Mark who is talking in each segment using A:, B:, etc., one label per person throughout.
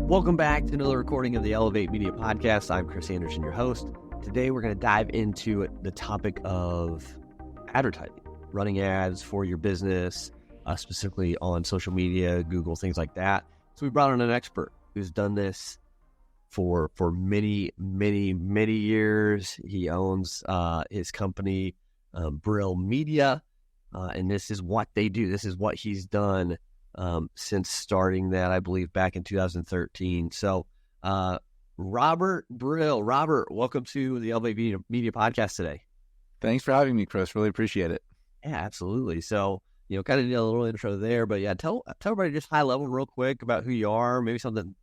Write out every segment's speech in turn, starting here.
A: Welcome back to another recording of the Elevate Media Podcast. I'm Chris Anderson, your host. Today, we're going to dive into the topic of advertising, running ads for your business, specifically on social media, Google, things like that. So we brought on an expert who's done this for many years. He owns his company, Brill Media, and this is what they do. This is what he's done since starting that, I believe, back in 2013. So, Robert Brill. Robert, welcome to the Elevate Media Podcast today.
B: Thanks for having me, Chris. Really appreciate it.
A: Yeah, absolutely. So, kind of did a little intro there, but yeah, tell everybody just high level real quick about who you are, maybe something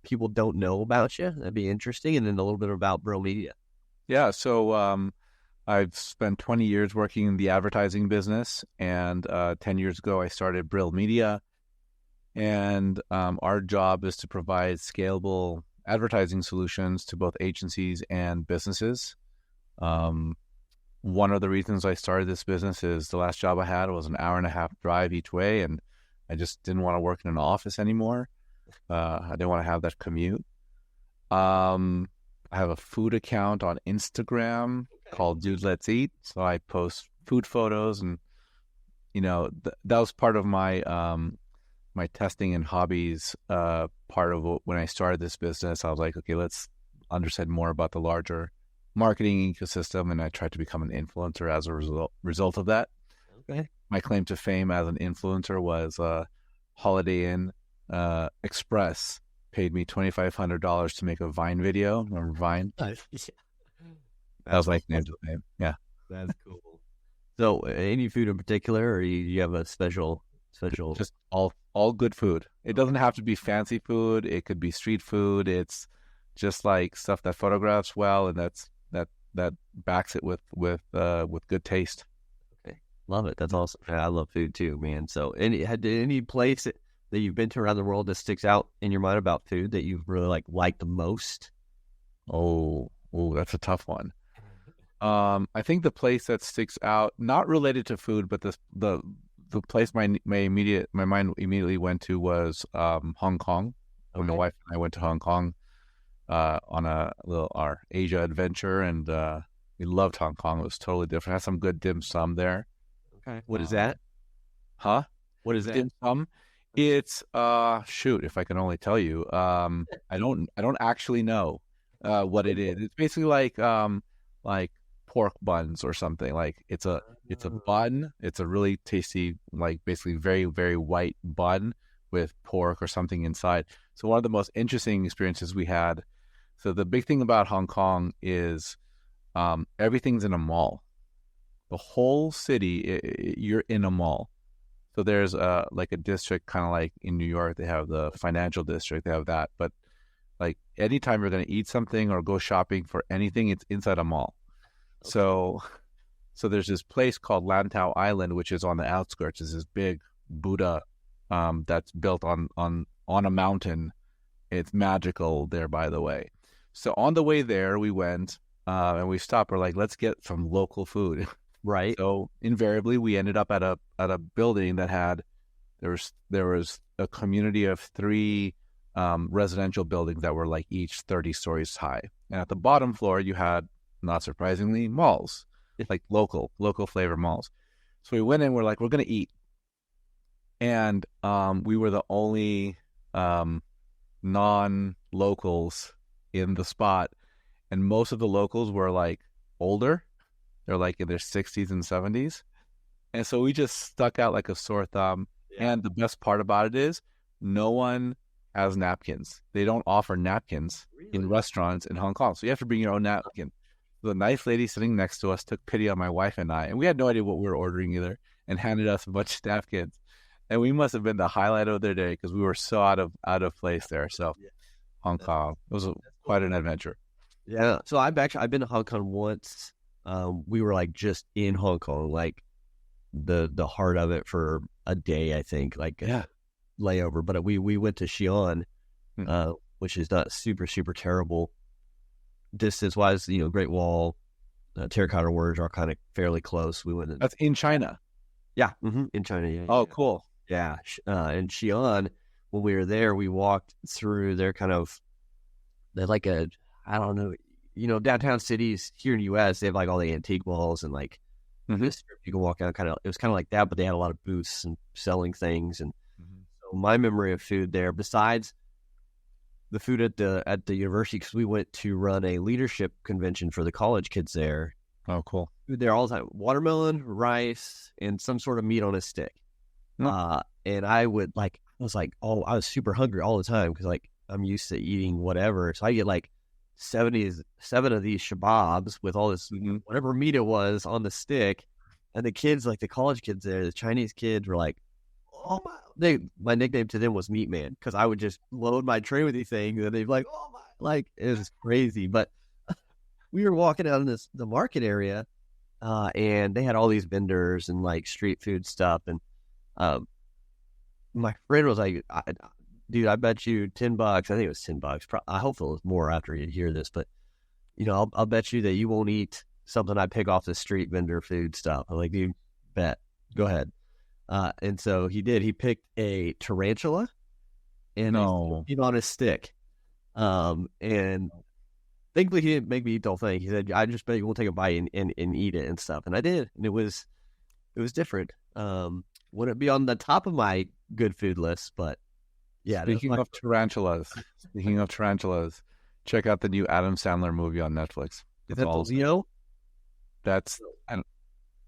A: people don't know about you. That'd be interesting. And then a little bit about Brill Media.
B: Yeah. So, I've spent 20 years working in the advertising business, and 10 years ago, I started Brill Media. And our job is to provide scalable advertising solutions to both agencies and businesses. One of the reasons I started this business is the last job I had was an 1.5-hour drive each way, and I just didn't want to work in an office anymore. I didn't want to have that commute. I have a food account on Instagram called Dude Let's Eat. So I post food photos, and that was part of my my testing and hobbies part of when I started this business. I was like, okay, let's understand more about the larger marketing ecosystem, and I tried to become an influencer as a result of that.
A: Okay.
B: My claim to fame as an influencer was Holiday Inn Express paid me $2,500 to make a Vine video. Remember Vine?
A: Yeah.
B: That was my claim to fame. Yeah.
A: That's cool. So any food in particular, or you have a special?
B: Just all good food. It doesn't have to be fancy food. It could be street food. It's just like stuff that photographs well, and that backs it with good taste.
A: Okay, love it. That's awesome. I love food too, man. So any place that you've been to around the world that sticks out in your mind about food that you've really liked the most?
B: Oh, that's a tough one. I think the place that sticks out, not related to food, but the place my mind immediately went to was Hong Kong. Okay. My wife and I went to Hong Kong on our Asia adventure, and we loved Hong Kong. It was totally different. Had some good dim sum there.
A: Okay, what is that?
B: Huh?
A: What is that?
B: Dim sum? It's shoot, if I can only tell you. I don't actually know what it is. It's basically like pork buns or something. Like it's a bun. It's a really tasty, basically very, very white bun with pork or something inside. So one of the most interesting experiences we had. So the big thing about Hong Kong is everything's in a mall. The whole city, you're in a mall. So there's a district, kind of like in New York, they have the financial district. They have that, but anytime you're going to eat something or go shopping for anything, it's inside a mall. Okay. So there's this place called Lantau Island, which is on the outskirts. It's this big Buddha that's built on a mountain. It's magical there, by the way. So on the way there, we went and we stopped. We're like, let's get some local food.
A: Right.
B: So invariably, we ended up at a building that had there was a community of 3 residential buildings that were each 30 stories high, and at the bottom floor you had, not surprisingly, malls, local flavor malls. So we went in, we're like, we're going to eat. And we were the only non-locals in the spot. And most of the locals were older. They're in their 60s and 70s. And so we just stuck out like a sore thumb. Yeah. And the best part about it is no one has napkins. They don't offer napkins in restaurants in Hong Kong. So you have to bring your own napkin. The nice lady sitting next to us took pity on my wife and I, and we had no idea what we were ordering either, and handed us a bunch of napkins. And we must have been the highlight of their day because we were so out of place there. So Hong Kong, it was quite an adventure.
A: Yeah. So I've been to Hong Kong once. We were just in Hong Kong, the heart of it for a day, I think, layover. But we went to Xi'an, which is not super, super terrible distance-wise. Great Wall, Terracotta Warriors are kind of fairly close. We went in.
B: That's in China.
A: Yeah, in China. Yeah.
B: Oh, cool.
A: Yeah, in Xi'an, when we were there, we walked through their they're like I don't know, downtown cities here in the U.S., they have like all the antique malls and like this strip you can walk out it was kind of like that, but they had a lot of booths and selling things. And so my memory of food there, besides the food at the university, because we went to run a leadership convention for the college kids there.
B: Oh, cool.
A: Food there all the time: watermelon, rice, and some sort of meat on a stick. And I was super hungry all the time because like I'm used to eating whatever, so I get like 7 of these shababs with all this whatever meat it was on the stick. And the kids, like the college kids there, the Chinese kids, were like, "Oh my!" My nickname to them was Meat Man, because I would just load my tray with these things, and they'd be like, "Oh my!" Like, it was crazy. But we were walking out in the market area, and they had all these vendors and like street food stuff. And my friend was like, "Dude, I bet you $10. I think it was $10. I hope it was more after you hear this, but I'll bet you that you won't eat something I pick off the street vendor food stuff." I'm like, "Dude, bet. Go ahead." And so he did. He picked a tarantula and eat on his stick. And thankfully he didn't make me eat the whole thing. He said, "I just bet you won't take a bite and eat it and stuff." And I did, and it was different. Wouldn't be on the top of my good food list, but yeah.
B: Speaking of tarantulas, check out the new Adam Sandler movie on Netflix.
A: Is that Leo?
B: That's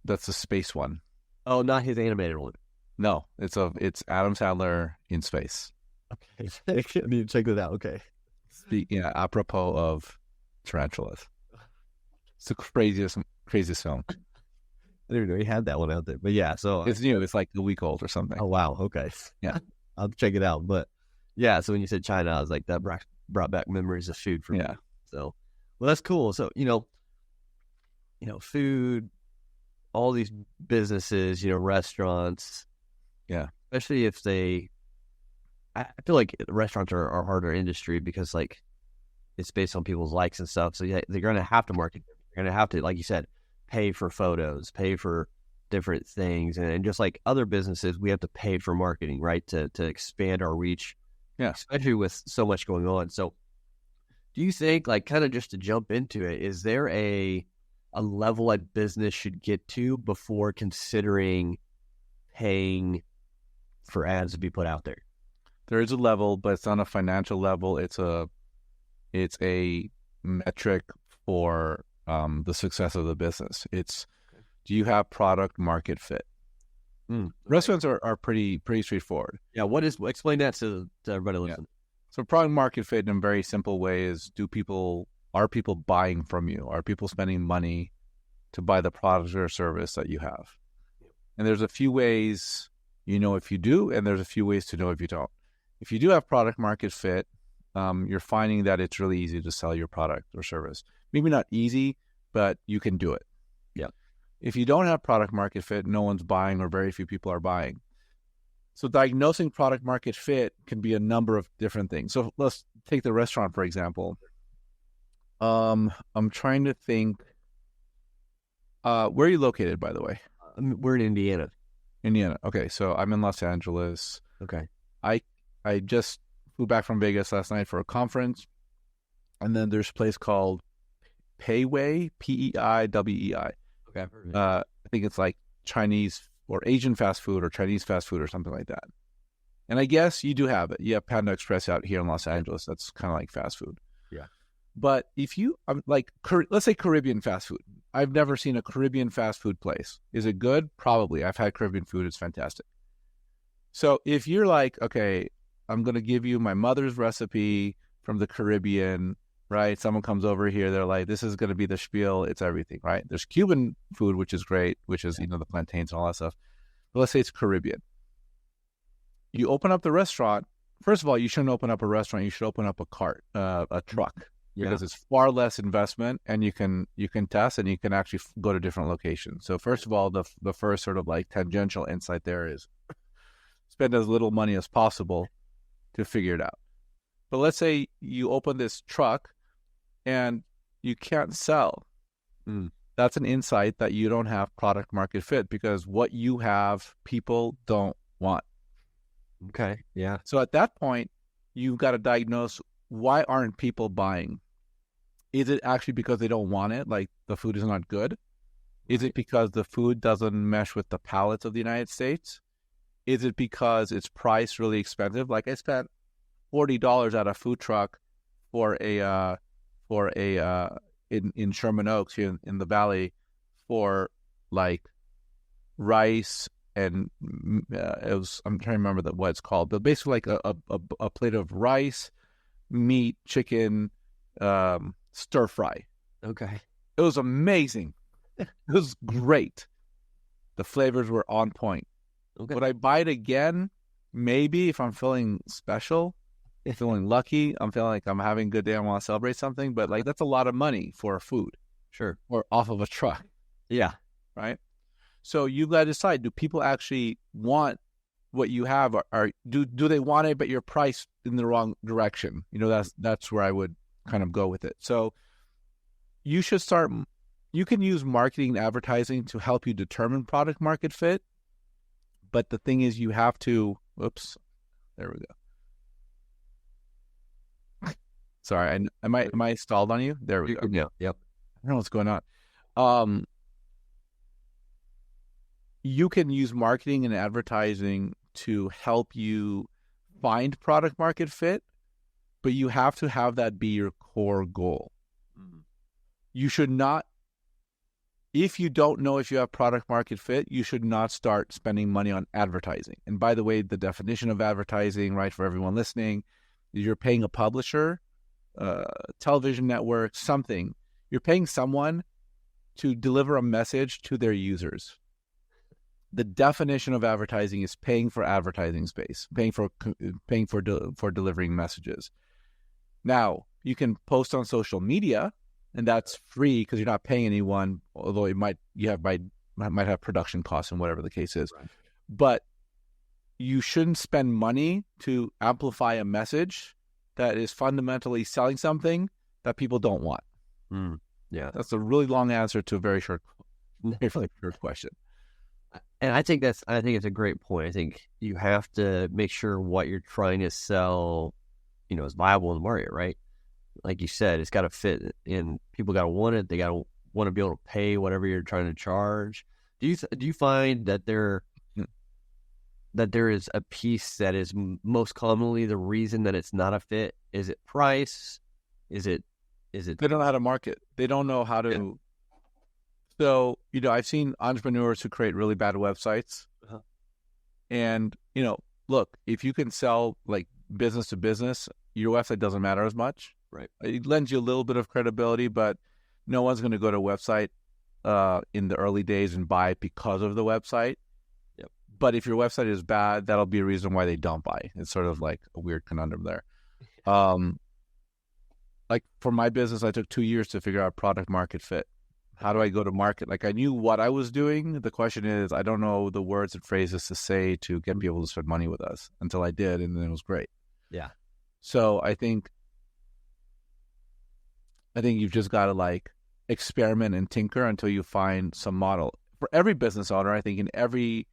B: the space one.
A: Oh, not his animated one.
B: No, it's Adam Sandler in space.
A: Okay, I need to check that out. Okay.
B: Apropos of tarantulas, it's the craziest film.
A: I didn't even know he had that one out there, but yeah. So
B: it's new. It's like a week old or something.
A: Oh wow. Okay.
B: Yeah,
A: I'll check it out. But yeah, so when you said China, I was like, that brought back memories of food for me. So, well, that's cool. So food, all these businesses, restaurants. Yeah. Especially if I feel like restaurants are a harder industry because like it's based on people's likes and stuff. So yeah, they're going to have to market. They're going to have to, like you said, pay for photos, pay for different things. And just like other businesses, we have to pay for marketing, right? To expand our reach.
B: Yeah.
A: Especially with so much going on. So do you think, like, kind of just to jump into it, is there a level a business should get to before considering paying for ads to be put out there?
B: There is a level, but it's on a financial level. It's a metric for the success of the business. Do you have product market fit? Restaurants are pretty straightforward.
A: Yeah. Explain that to everybody listening.
B: So product market fit in a very simple way is, are people buying from you? Are people spending money to buy the product or service that you have? And there's a few ways if you do, and there's a few ways to know if you don't. If you do have product market fit, you're finding that it's really easy to sell your product or service. Maybe not easy, but you can do it.
A: Yeah.
B: If you don't have product market fit, no one's buying or very few people are buying. So diagnosing product market fit can be a number of different things. So let's take the restaurant, for example. I'm trying to think. Where are you located, by the way?
A: We're in Indiana.
B: Indiana. Okay, so I'm in Los Angeles.
A: Okay.
B: I just flew back from Vegas last night for a conference, and then there's a place called Peiwei, P-E-I-W-E-I.
A: Okay, I've heard of it.
B: I think it's like Chinese or Asian fast food or Chinese fast food or something like that. And I guess you do have it. You have Panda Express out here in Los Angeles. That's kind of like fast food.
A: Yeah.
B: But if you, let's say Caribbean fast food. I've never seen a Caribbean fast food place. Is it good? Probably. I've had Caribbean food. It's fantastic. So if you're like, okay, I'm going to give you my mother's recipe from the Caribbean, right? Someone comes over here. They're like, this is going to be the spiel. It's everything, right? There's Cuban food, which is great, which is, the plantains and all that stuff. But let's say it's Caribbean. You open up the restaurant. First of all, you shouldn't open up a restaurant. You should open up a cart, a truck, because it's far less investment, and you can test, and you can actually go to different locations. So first of all, the first sort of like tangential insight there is spend as little money as possible to figure it out. But let's say you open this truck and you can't sell. That's an insight that you don't have product market fit, because what you have, people don't want.
A: Okay. Yeah.
B: So at that point, you've got to diagnose, why aren't people buying? Is it actually because they don't want it, like the food is not good? Is it because the food doesn't mesh with the palates of the United States? Is it because it's priced really expensive? Like, I spent $40 at a food truck for a in Sherman Oaks here in the Valley, for like rice and it was, I'm trying to remember what it's called, but basically like a plate of rice, meat, chicken, stir fry.
A: Okay.
B: It was amazing. It was great. The flavors were on point.
A: Okay.
B: Would I buy it again? Maybe, if I'm feeling special, feeling lucky, I'm feeling like I'm having a good day, I want to celebrate something. But like, that's a lot of money for food.
A: Sure.
B: Or off of a truck.
A: Yeah.
B: Right. So you've got to decide: do people actually want what you have, or do they want it, but you're priced in the wrong direction? That's where I would kind of go with it. So you should start. You can use marketing and advertising to help you determine product market fit. But the thing is, you have to, oops, there we go. Sorry, am I stalled on you? There we go.
A: Yeah. Yep.
B: I don't know what's going on. You can use marketing and advertising to help you find product market fit, but you have to have that be your core goal. Mm-hmm. You should not, if you don't know if you have product market fit, you should not start spending money on advertising. And by the way, the definition of advertising, right, for everyone listening, is you're paying a publisher, television network, something. You're paying someone to deliver a message to their users. The definition of advertising is paying for advertising space, paying for delivering messages. Now, you can post on social media, and that's free because you're not paying anyone, although it might have production costs and whatever the case is. Right. But you shouldn't spend money to amplify a message that is fundamentally selling something that people don't want.
A: Yeah,
B: that's a really long answer to a very short question.
A: And I think it's a great point. I think you have to make sure what you're trying to sell, is viable in the market, right? Like you said, it's got to fit in. People got to want it. They got to want to be able to pay whatever you're trying to charge. Do you find that there is a piece that is most commonly the reason that it's not a fit? Is it price? Is it?
B: They don't know how to market. They don't know how to. Yeah. So, I've seen entrepreneurs who create really bad websites. Uh-huh. And, look, if you can sell like business to business, your website doesn't matter as much.
A: Right.
B: It lends you a little bit of credibility, but no one's going to go to a website in the early days and buy it because of the website.
A: Yep.
B: But if your website is bad, that'll be a reason why they don't buy. It's sort of like a weird conundrum there. Like for my business, I took 2 years to figure out product market fit. How do I go to market? Like I knew what I was doing. The question is, I don't know the words and phrases to say to get people to spend money with us until I did. And then it was great.
A: Yeah.
B: So I think you've just got to like experiment and tinker until you find some model. For every business owner, I think in every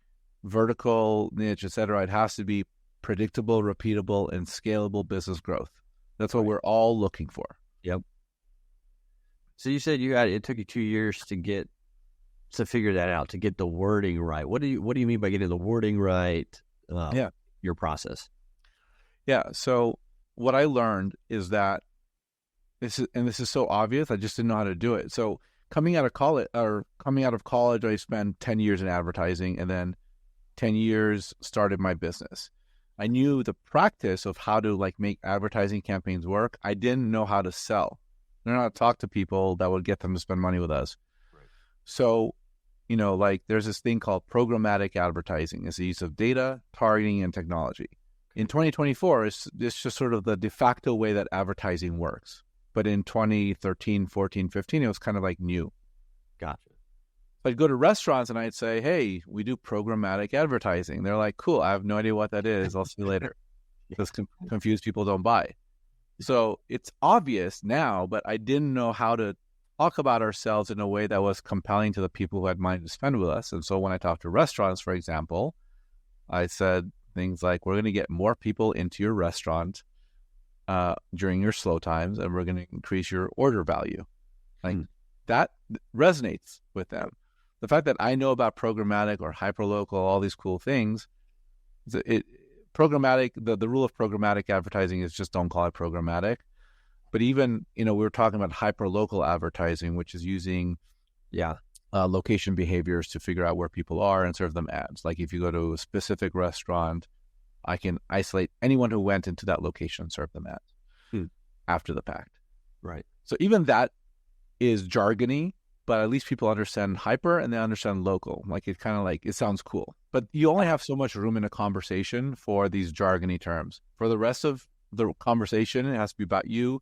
B: vertical niche, et cetera, it has to be predictable, repeatable, and scalable business growth. That's what we're all looking for.
A: Yep. So you said it took you 2 years to figure that out, to get the wording right. What do you mean by getting the wording right? Your process.
B: Yeah. So what I learned is that this is so obvious. I just didn't know how to do it. So coming out of college, I spent 10 years in advertising, and then 10 years started my business. I knew the practice of how to like make advertising campaigns work. I didn't know how to sell. I didn't know how to talk to people that would get them to spend money with us. Right. So, like there's this thing called programmatic advertising. It's the use of data, targeting, and technology. In 2024, it's just sort of the de facto way that advertising works. But in 2013, 14, 15, it was kind of like new.
A: Gotcha.
B: I'd go to restaurants and I'd say, hey, we do programmatic advertising. They're like, cool, I have no idea what that is. I'll see you later. Because confused people don't buy. So it's obvious now, but I didn't know how to talk about ourselves in a way that was compelling to the people who had money to spend with us. And so when I talked to restaurants, for example, I said, things like, we're going to get more people into your restaurant during your slow times, and we're going to increase your order value. Like that resonates with them. The fact that I know about programmatic or hyperlocal, all these cool things, programmatic, the rule of programmatic advertising is just don't call it programmatic. But even, we were talking about hyperlocal advertising, which is using location behaviors to figure out where people are and serve them ads. Like if you go to a specific restaurant, I can isolate anyone who went into that location and serve them ads after the fact.
A: Right.
B: So even that is jargony, but at least people understand hyper and they understand local. Like it kind of like, it sounds cool. But you only have so much room in a conversation for these jargony terms. For the rest of the conversation, it has to be about you,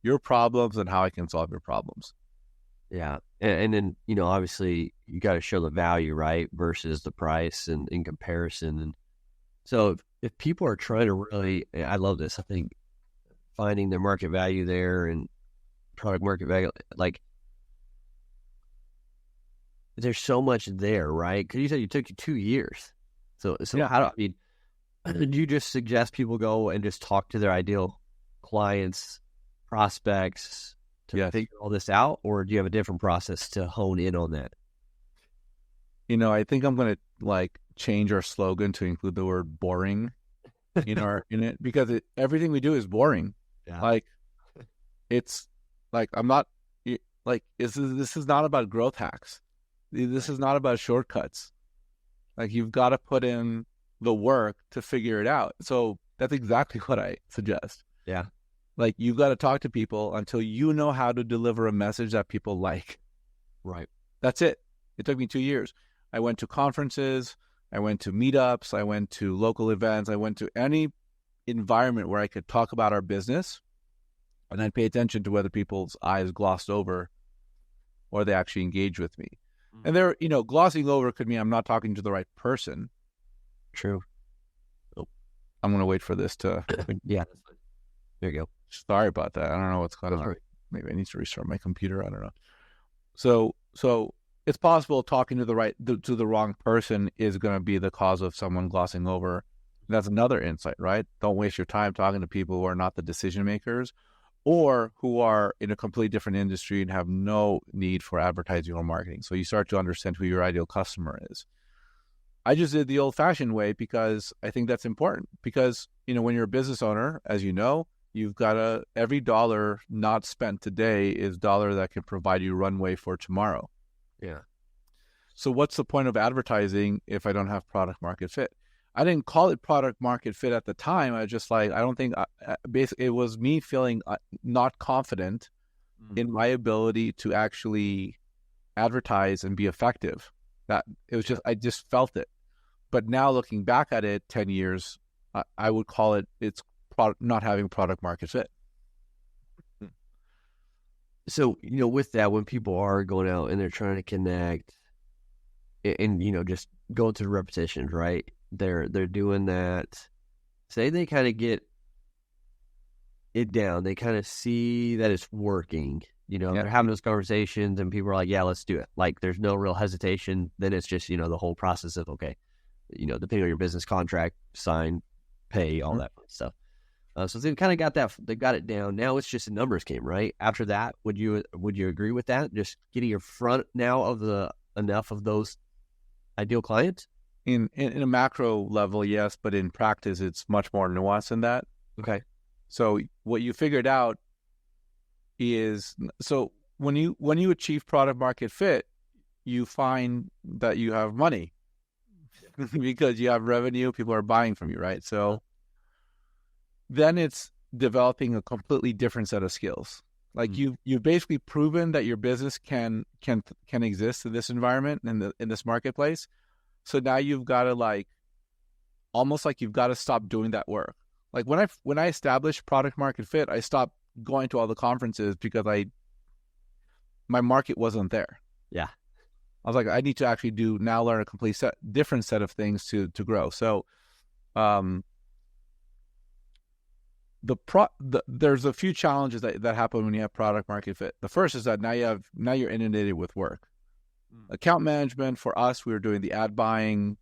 B: your problems, and how I can solve your problems.
A: Yeah. And then, obviously you got to show the value, right? Versus the price and in comparison. And so if people are trying to really, I love this, I think finding their market value there and product market value, like there's so much there, right? Because you said it took you 2 years. So how did you just suggest people go and just talk to their ideal clients, prospects to figure all this out? Or do you have a different process to hone in on that?
B: I think I'm going to change our slogan to include the word boring in it, because everything we do is boring.
A: Yeah.
B: Like it's like, I'm not like, this is not about growth hacks. This is not about shortcuts. Like you've got to put in the work to figure it out. So that's exactly what I suggest.
A: Yeah.
B: Like you've got to talk to people until you know how to deliver a message that people like.
A: Right.
B: That's it. It took me 2 years. I went to conferences. I went to meetups. I went to local events. I went to any environment where I could talk about our business, and I'd pay attention to whether people's eyes glossed over or they actually engaged with me. And they're, glossing over could mean I'm not talking to the right person.
A: True.
B: Oh, I'm going to wait for this to...
A: Yeah. There you go.
B: Sorry about that. I don't know what's going on.
A: Right.
B: Maybe I need to restart my computer. I don't know. So it's possible talking to the wrong person is going to be the cause of someone glossing over. That's another insight, right? Don't waste your time talking to people who are not the decision makers, or who are in a completely different industry and have no need for advertising or marketing. So you start to understand who your ideal customer is. I just did the old-fashioned way because I think that's important. Because, when you're a business owner, as you know, you've got every dollar not spent today is dollar that can provide you runway for tomorrow.
A: Yeah.
B: So what's the point of advertising if I don't have product market fit? I didn't call it product market fit at the time. I just I don't think, basically it was me feeling not confident in my ability to actually advertise and be effective. That it was just, I just felt it. But now looking back at it 10 years, I would call it's not having product market fit.
A: So, with that, when people are going out and they're trying to connect and, just going through repetitions, right? They're doing that. Say they kind of get it down. They kind of see that it's working. They're having those conversations and people are like, yeah, let's do it. Like there's no real hesitation. Then it's just, the whole process of, okay, depending on your business contract, sign, pay, all that stuff. So they've kind of got that. They've got it down. Now it's just a numbers game, right? After that, would you agree with that? Just getting in front now of enough of those ideal clients?
B: In a macro level, yes, but in practice, it's much more nuanced than that.
A: Okay.
B: So what you figured out is, so when you achieve product market fit, you find that you have money because you have revenue, people are buying from you, right? So then it's developing a completely different set of skills. Like you've basically proven that your business can exist in this environment and in this marketplace. So now you've got to almost like you've got to stop doing that work. Like when I established product market fit, I stopped going to all the conferences because my market wasn't there.
A: Yeah.
B: I was like, I need to actually learn a complete different set of things to grow. So, there's a few challenges that happen when you have product market fit. The first is that now you're inundated with work. Account management for us, we were doing the ad buying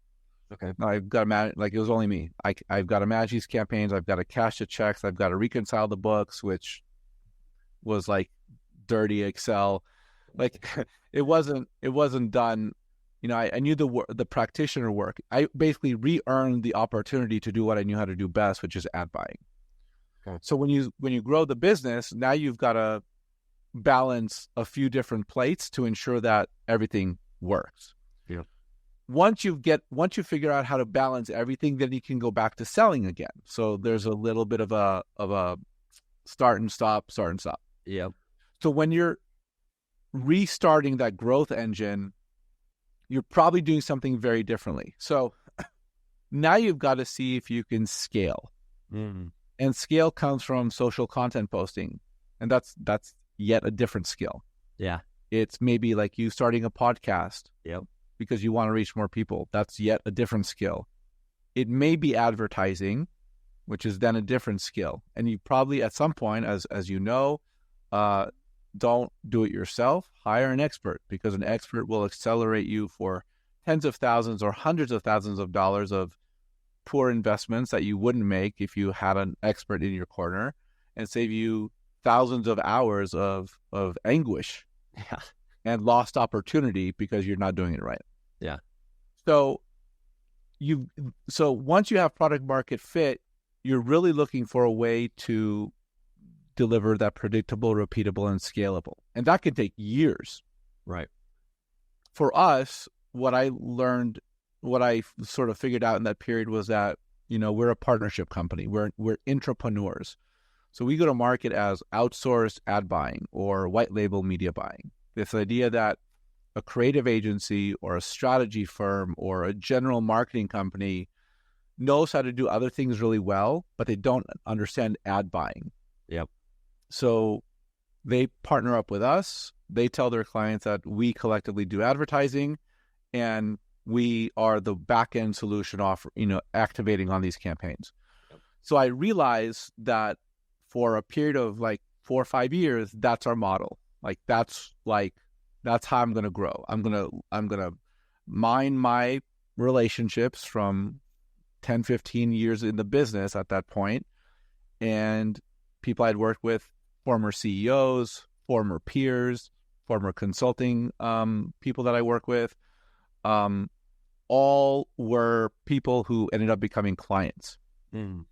A: Okay.
B: I've got to manage, like it was only me. I've got to manage these campaigns. I've got to cash the checks. I've got to reconcile the books, which was like dirty Excel. Like it wasn't done. I knew the practitioner work. I basically re-earned the opportunity to do what I knew how to do best, which is ad buying.
A: Okay.
B: So when you grow the business, now you've got to balance a few different plates to ensure that everything works.
A: Yeah.
B: Once you figure out how to balance everything, then you can go back to selling again. So there's a little bit of a start and stop.
A: Yeah.
B: So when you're restarting that growth engine, you're probably doing something very differently. So now you've got to see if you can scale.
A: Mm-hmm.
B: And scale comes from social content posting. And that's yet a different skill.
A: Yeah.
B: It's maybe like you starting a podcast.
A: Yep.
B: Because you want to reach more people. That's yet a different skill. It may be advertising, which is then a different skill. And you probably at some point, as you know, don't do it yourself. Hire an expert, because an expert will accelerate you for tens of thousands or hundreds of thousands of dollars of poor investments that you wouldn't make if you had an expert in your corner, and save you thousands of hours of anguish and lost opportunity because you're not doing it right.
A: Yeah.
B: So once you have product market fit, you're really looking for a way to deliver that predictable, repeatable, and scalable. And that can take years.
A: Right.
B: For us, what I sort of figured out in that period was that, we're a partnership company. We're intrapreneurs. So we go to market as outsourced ad buying or white label media buying. This idea that a creative agency or a strategy firm or a general marketing company knows how to do other things really well, but they don't understand ad buying.
A: Yep.
B: So they partner up with us. They tell their clients that we collectively do advertising, and we are the back-end solution activating on these campaigns. Yep. So I realized that for a period of like 4 or 5 years, that's our model. That's how I'm going to grow. I'm going to mine my relationships from 10, 15 years in the business at that point, and people I'd worked with, former CEOs, former peers, former consulting people that I work with, all were people who ended up becoming clients.
A: Mm.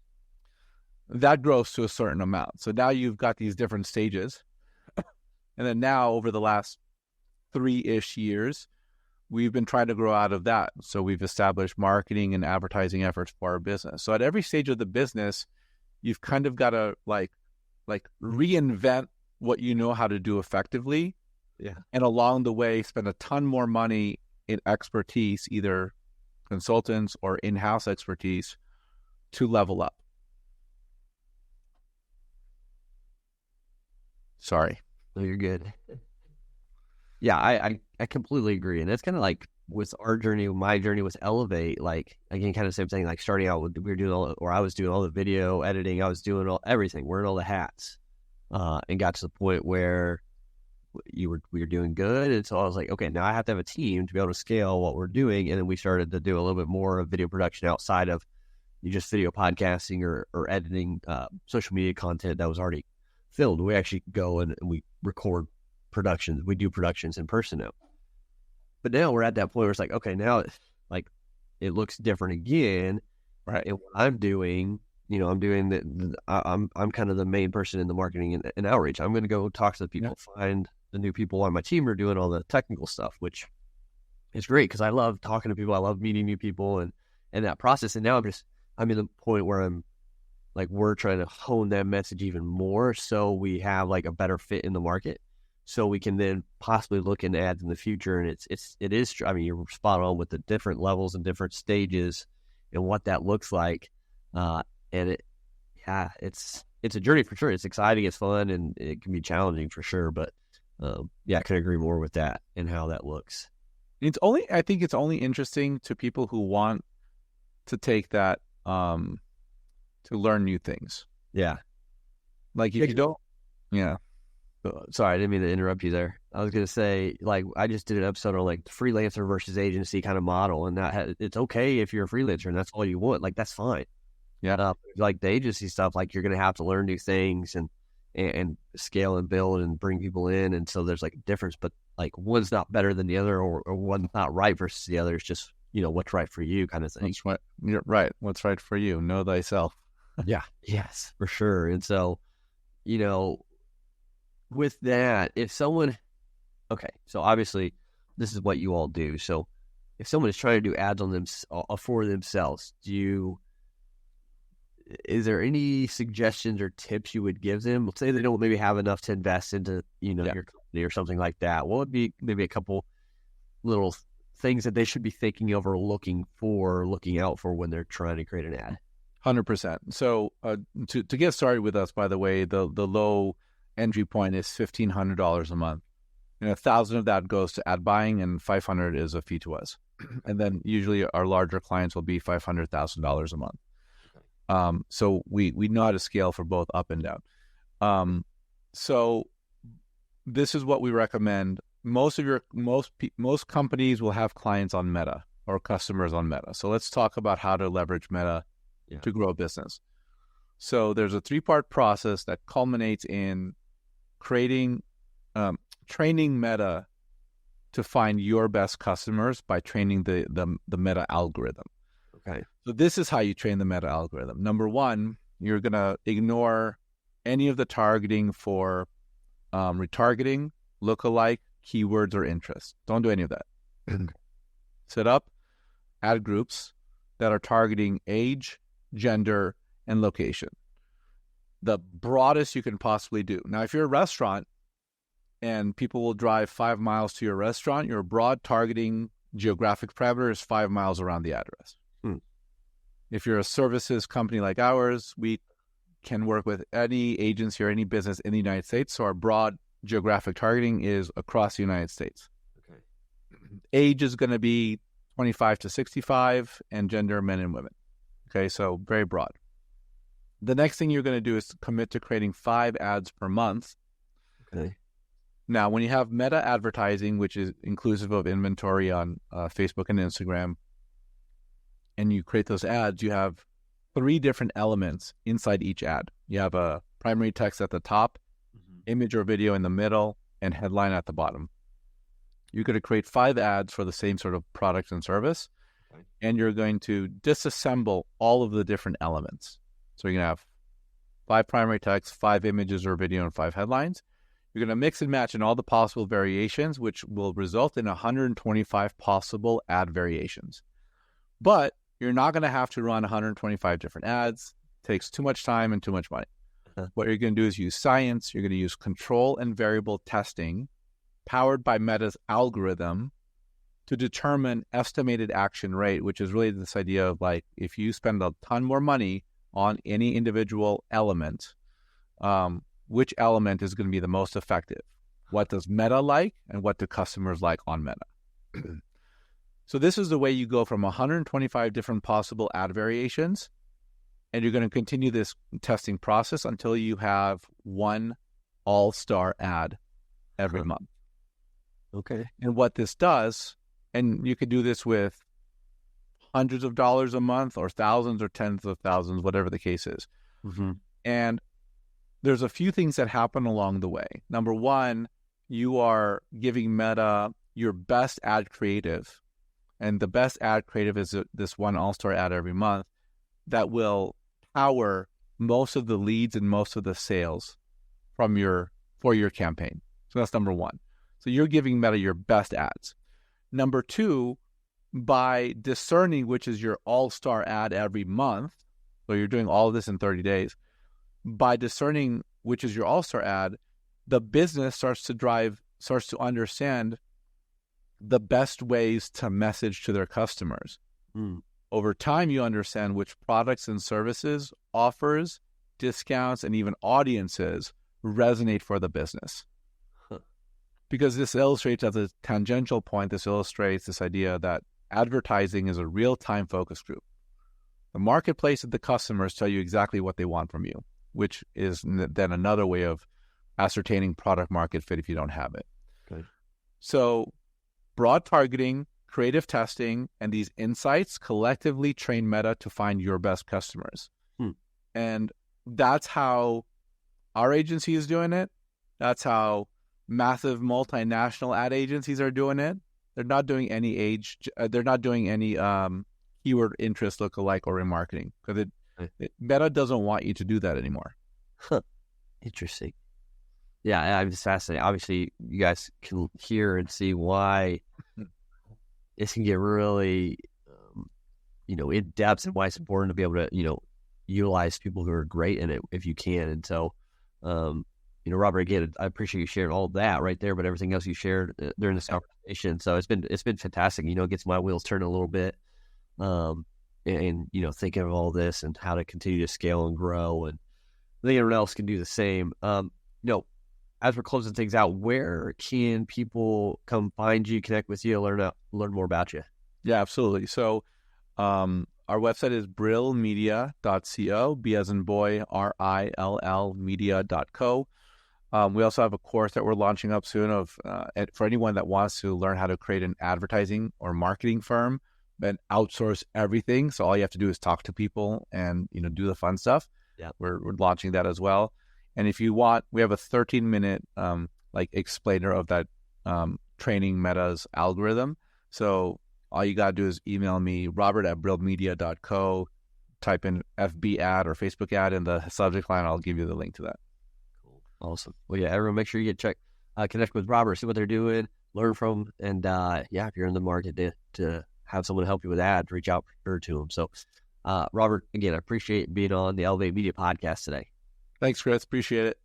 B: That grows to a certain amount. So now you've got these different stages. And then now over the last 3-ish years, we've been trying to grow out of that. So we've established marketing and advertising efforts for our business. So at every stage of the business, you've kind of got to like reinvent what you know how to do effectively.
A: Yeah.
B: And along the way, spend a ton more money in expertise, either consultants or in-house expertise, to level up. Sorry.
A: No, you're good. Yeah, I completely agree. And that's kind of like with our journey, my journey with Elevate, like, again, kind of same thing, like starting out with, I was doing all the video editing, I was doing everything, wearing all the hats, and got to the point where we were doing good. And so I was like, okay, now I have to have a team to be able to scale what we're doing. And then we started to do a little bit more of video production outside of just video podcasting or editing social media content that was already filmed. We actually go and we record productions. We do productions in person now. But now we're at that point where it's like, okay, now it looks different again.
B: Right.
A: And what I'm doing, I'm doing I'm kind of the main person in the marketing and outreach. I'm going to go talk to the people, find the new people on my team who are doing all the technical stuff, which is great because I love talking to people. I love meeting new people and that process. And now I'm in the point where I'm like, we're trying to hone that message even more so we have like a better fit in the market, so we can then possibly look into ads in the future. And it is, I mean, you're spot on with the different levels and different stages and what that looks like. And it's a journey for sure. It's exciting, it's fun, and it can be challenging for sure. But I can agree more with that and how that looks.
B: I think it's only interesting to people who want to take that, to learn new things.
A: Yeah.
B: Like if you don't,
A: Sorry, I didn't mean to interrupt you there. I was going to say, like, I just did an episode on like the freelancer versus agency kind of model, and it's okay if you're a freelancer and that's all you want. Like, that's fine.
B: Yeah.
A: Like the agency stuff, like you're going to have to learn new things and scale and build and bring people in. And so there's like a difference, but like one's not better than the other, or one's not right versus the other. It's just, what's right for you kind of thing.
B: That's right. You're right. What's right for you? Know thyself.
A: Yeah. Yes, for sure. And so, with that, if someone, okay, so obviously this is what you all do. So if someone is trying to do ads on them for themselves, is there any suggestions or tips you would give them? Let's say they don't maybe have enough to invest into, your company or something like that. What would be maybe a couple little things that they should be thinking of or looking out for when they're trying to create an ad?
B: 100%. So to get started with us, by the way, the low entry point is $1,500 a month. And 1,000 of that goes to ad buying, and 500 is a fee to us. And then usually our larger clients will be $500,000 a month. So we know how to scale for both up and down. So this is what we recommend. Most companies will have clients on Meta or customers on Meta. So let's talk about how to leverage Meta to grow a business. So there's a 3-part process that culminates in creating, training Meta to find your best customers by training the Meta algorithm.
A: Okay.
B: So this is how you train the Meta algorithm. Number one, you're going to ignore any of the targeting for retargeting, lookalike, keywords, or interests. Don't do any of that. Set up ad groups that are targeting age, gender, and location. The broadest you can possibly do. Now, if you're a restaurant and people will drive 5 miles to your restaurant, your broad targeting geographic parameter is 5 miles around the address. If you're a services company like ours, we can work with any agency or any business in the United States. So our broad geographic targeting is across the United States.
A: Okay.
B: Age is going to be 25 to 65, and gender, men and women. Okay, so very broad. The next thing you're going to do is commit to creating 5 ads per month.
A: Okay.
B: Now, when you have Meta advertising, which is inclusive of inventory on Facebook and Instagram, and you create those ads, you have 3 different elements inside each ad. You have a primary text at the top, image or video in the middle, and headline at the bottom. You're going to create 5 ads for the same sort of product and service, and you're going to disassemble all of the different elements. So you're going to have 5 primary text, 5 images or video, and 5 headlines. You're going to mix and match in all the possible variations, which will result in 125 possible ad variations. But you're not going to have to run 125 different ads. It takes too much time and too much money. What you're going to do is use science. You're going to use control and variable testing powered by Meta's algorithm to determine estimated action rate, which is really this idea of like, if you spend a ton more money on any individual element, which element is going to be the most effective? What does Meta like, and what do customers like on Meta? So this is the way you go from 125 different possible ad variations, and you're going to continue this testing process until you have one all-star ad every month.
A: Okay.
B: And what this does, and you could do this with hundreds of dollars a month or thousands or tens of thousands, whatever the case is. And there's a few things that happen along the way. Number one, you are giving Meta your best ad creative. And the best ad creative is this one all-star ad every month that will power most of the leads and most of the sales for your campaign. So that's number one. So you're giving Meta your best ads. Number two, by discerning which is your all-star ad every month, so you're doing all of this in 30 days, by discerning which is your all-star ad, the business starts to understand the best ways to message to their customers. Over time, you understand which products and services, offers, discounts, and even audiences resonate for the business. Because this illustrates, as a tangential point, this illustrates this idea that advertising is a real-time focus group. The marketplace and the customers tell you exactly what they want from you, which is then another way of ascertaining product market fit if you don't have it.
A: Okay.
B: So broad targeting, creative testing, and these insights collectively train Meta to find your best customers. And that's how our agency is doing it. That's how massive multinational ad agencies are doing it. They're not doing any they're not doing any keyword interest lookalike or remarketing, because Meta doesn't want you to do that anymore.
A: Interesting. Yeah, I'm just fascinated. Obviously, you guys can hear and see why this can get really, in depth, and why it's important to be able to, utilize people who are great in it if you can. And so, Robert, again, I appreciate you sharing all of that right there, but everything else you shared during this conversation. So it's been fantastic. It gets my wheels turning a little bit, and thinking of all this and how to continue to scale and grow, and I think everyone else can do the same. As we're closing things out, where can people come find you, connect with you, learn more about you?
B: Yeah, absolutely. So our website is brillmedia.co, B as in boy, RILL media.co. We also have a course that we're launching up soon for anyone that wants to learn how to create an advertising or marketing firm and outsource everything. So all you have to do is talk to people and, do the fun stuff.
A: Yeah,
B: we're launching that as well. And if you want, we have a 13-minute explainer of that training Meta's algorithm. So all you got to do is email me, robert@brillmedia.co, type in FB ad or Facebook ad in the subject line. I'll give you the link to that.
A: Cool. Awesome. Well, yeah, everyone make sure you connect with Robert, see what they're doing, learn from, and if you're in the market to have someone help you with ads, reach out to him. So Robert, again, I appreciate being on the Elevate Media podcast today.
B: Thanks, Chris. Appreciate it.